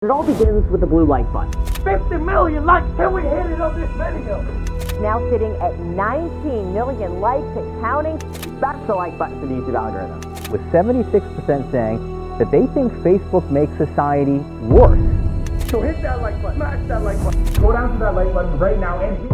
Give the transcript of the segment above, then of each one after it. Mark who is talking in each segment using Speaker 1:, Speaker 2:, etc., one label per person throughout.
Speaker 1: It all begins with the blue like button.
Speaker 2: 50 million likes, can we hit it on this video?
Speaker 3: Now sitting at 19 million likes and counting.
Speaker 1: That's the like button for the YouTube algorithm. With 76% saying that they think Facebook makes society worse.
Speaker 2: So hit that like button, smash that like button. Go down to that like button right now and hit.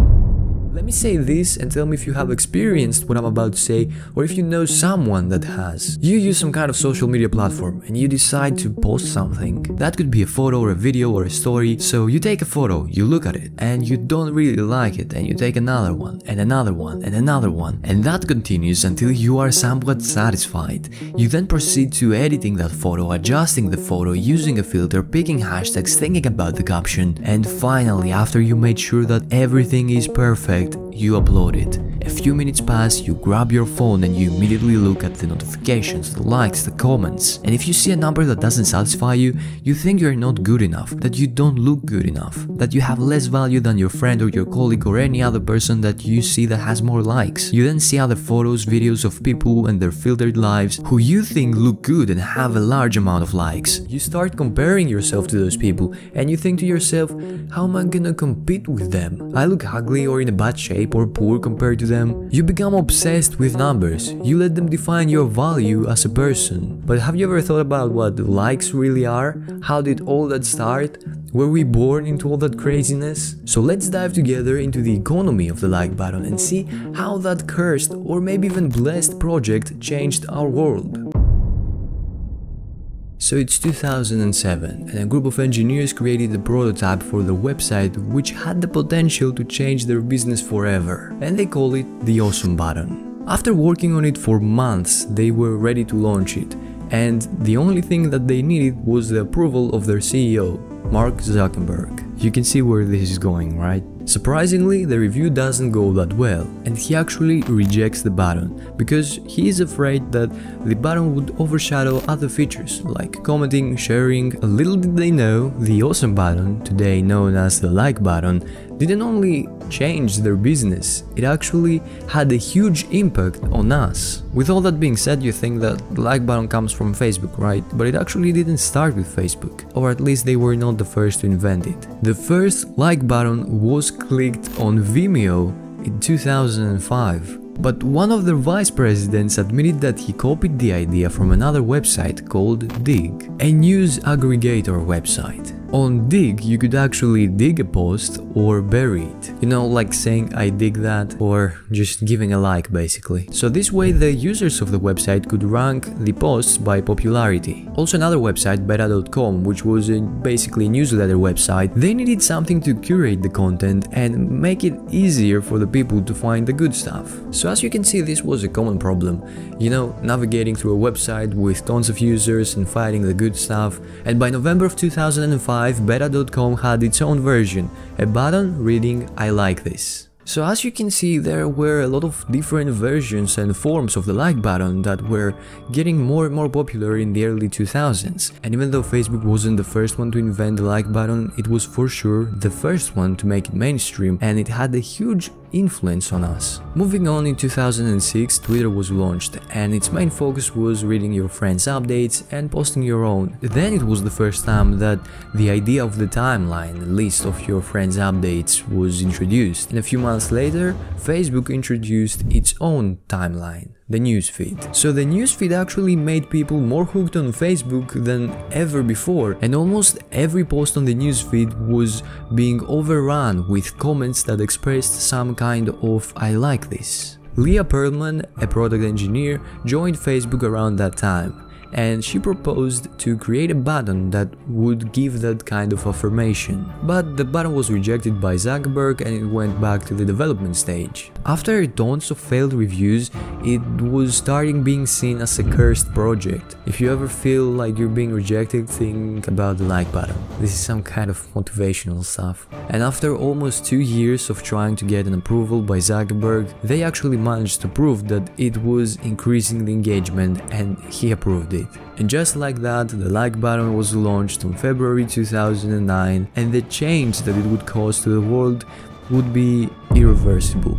Speaker 4: Let me say this and tell me if you have experienced what I'm about to say, or if you know someone that has. You use some kind of social media platform and you decide to post something. That could be a photo or a video or a story. So you take a photo, you look at it, and you don't really like it, and you take another one, and another one, and another one, and that continues until you are somewhat satisfied. You then proceed to editing that photo, adjusting the photo, using a filter, picking hashtags, thinking about the caption, and finally, after you made sure that everything is perfect, you upload it. A few minutes pass, you grab your phone and you immediately look at the notifications, the likes, the comments. And if you see a number that doesn't satisfy you, you think you're not good enough, that you don't look good enough, that you have less value than your friend or your colleague or any other person that you see that has more likes. You then see other photos, videos of people and their filtered lives who you think look good and have a large amount of likes. You start comparing yourself to those people and you think to yourself, how am I gonna compete with them? I look ugly or in a bad shape or poor compared to them. You become obsessed with numbers. You let them define your value as a person. But have you ever thought about what likes really are? How did all that start? Were we born into all that craziness? So let's dive together into the economy of the like button and see how that cursed or maybe even blessed project changed our world. So it's 2007 and a group of engineers created a prototype for their website which had the potential to change their business forever, and they call it the Awesome Button. After working on it for months, they were ready to launch it, and the only thing that they needed was the approval of their CEO, Mark Zuckerberg. You can see where this is going, right? Surprisingly, the review doesn't go that well, and he actually rejects the button because he is afraid that the button would overshadow other features like commenting, sharing. Little did they know, the Awesome Button, today known as the like button, didn't only change their business, it actually had a huge impact on us. With all that being said, you think that the like button comes from Facebook, right? But it actually didn't start with Facebook, or at least they were not the first to invent it. The first like button was clicked on Vimeo in 2005. But one of their vice presidents admitted that he copied the idea from another website called Digg, a news aggregator website. On Digg, you could actually dig a post or bury it. You know, like saying I dig that, or just giving a like basically. So this way the users of the website could rank the posts by popularity. Also another website, beta.com, which was basically a newsletter website, they needed something to curate the content and make it easier for the people to find the good stuff. So as you can see, this was a common problem. You know, navigating through a website with tons of users and finding the good stuff. And by November of 2005, beta.com had its own version, a button reading I like this. So as you can see, there were a lot of different versions and forms of the like button that were getting more and more popular in the early 2000s. And even though Facebook wasn't the first one to invent the like button, it was for sure the first one to make it mainstream, and it had a huge influence on us. Moving on, in 2006, Twitter was launched, and its main focus was reading your friends' updates and posting your own. Then it was the first time that the idea of the timeline, list of your friends' updates, was introduced. And a few months later, Facebook introduced its own timeline, the newsfeed. So the newsfeed actually made people more hooked on Facebook than ever before, and almost every post on the newsfeed was being overrun with comments that expressed some kind of I like this. Leah Pearlman, a product engineer, joined Facebook around that time, and she proposed to create a button that would give that kind of affirmation. But the button was rejected by Zuckerberg and it went back to the development stage. After tons of failed reviews, it was starting being seen as a cursed project. If you ever feel like you're being rejected, think about the like button. This is some kind of motivational stuff. And after almost 2 years of trying to get an approval by Zuckerberg, they actually managed to prove that it was increasing the engagement, and he approved it. And just like that, the like button was launched on February 2009, and the change that it would cause to the world would be irreversible.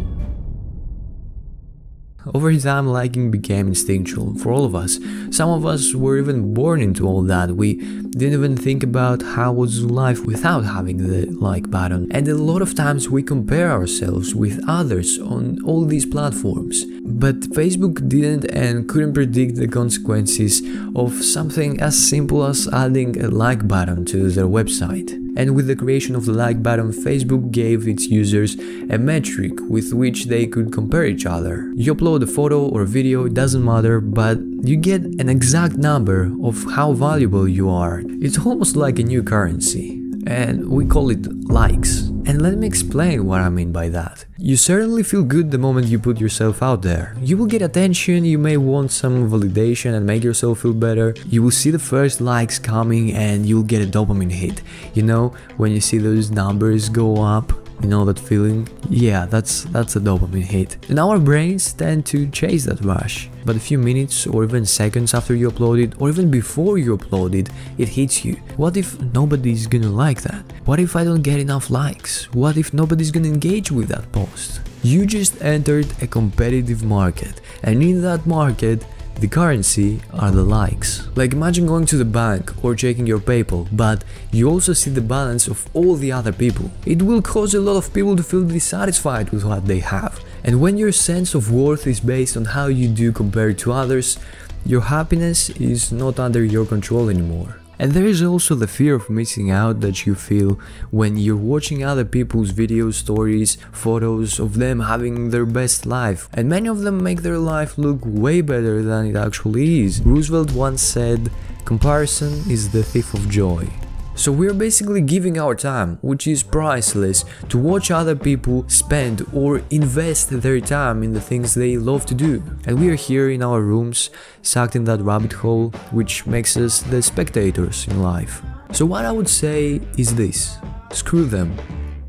Speaker 4: Over time, liking became instinctual for all of us. Some of us were even born into all that. We didn't even think about how was life without having the like button. And a lot of times we compare ourselves with others on all these platforms. But Facebook didn't and couldn't predict the consequences of something as simple as adding a like button to their website. And with the creation of the like button, Facebook gave its users a metric with which they could compare each other. You upload a photo or video, it doesn't matter, but you get an exact number of how valuable you are. It's almost like a new currency, and we call it likes. And let me explain what I mean by that. You certainly feel good the moment you put yourself out there. You will get attention, you may want some validation and make yourself feel better. You will see the first likes coming and you'll get a dopamine hit. You know, when you see those numbers go up, you know that feeling? Yeah, that's a dopamine hit. And our brains tend to chase that rush. But a few minutes or even seconds after you upload it, or even before you upload it, it hits you. What if nobody's gonna like that? What if I don't get enough likes? What if nobody's gonna engage with that post? You just entered a competitive market, and in that market, the currency are the likes. Like imagine going to the bank or checking your PayPal, but you also see the balance of all the other people. It will cause a lot of people to feel dissatisfied with what they have. And when your sense of worth is based on how you do compared to others, your happiness is not under your control anymore. And there is also the fear of missing out that you feel when you're watching other people's videos, stories, photos of them having their best life. And many of them make their life look way better than it actually is. Roosevelt once said, "Comparison is the thief of joy." So we're basically giving our time, which is priceless, to watch other people spend or invest their time in the things they love to do. And we are here in our rooms, sucked in that rabbit hole, which makes us the spectators in life. So what I would say is this: screw them,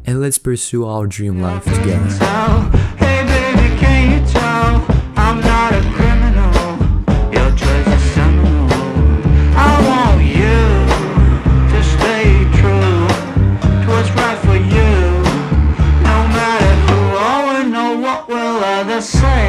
Speaker 4: and let's pursue our dream life together.
Speaker 5: Hey baby, can you tell I'm not a criminal? Your choice is seminal. I want you to stay true to what's right for you. No matter who or know what will others say.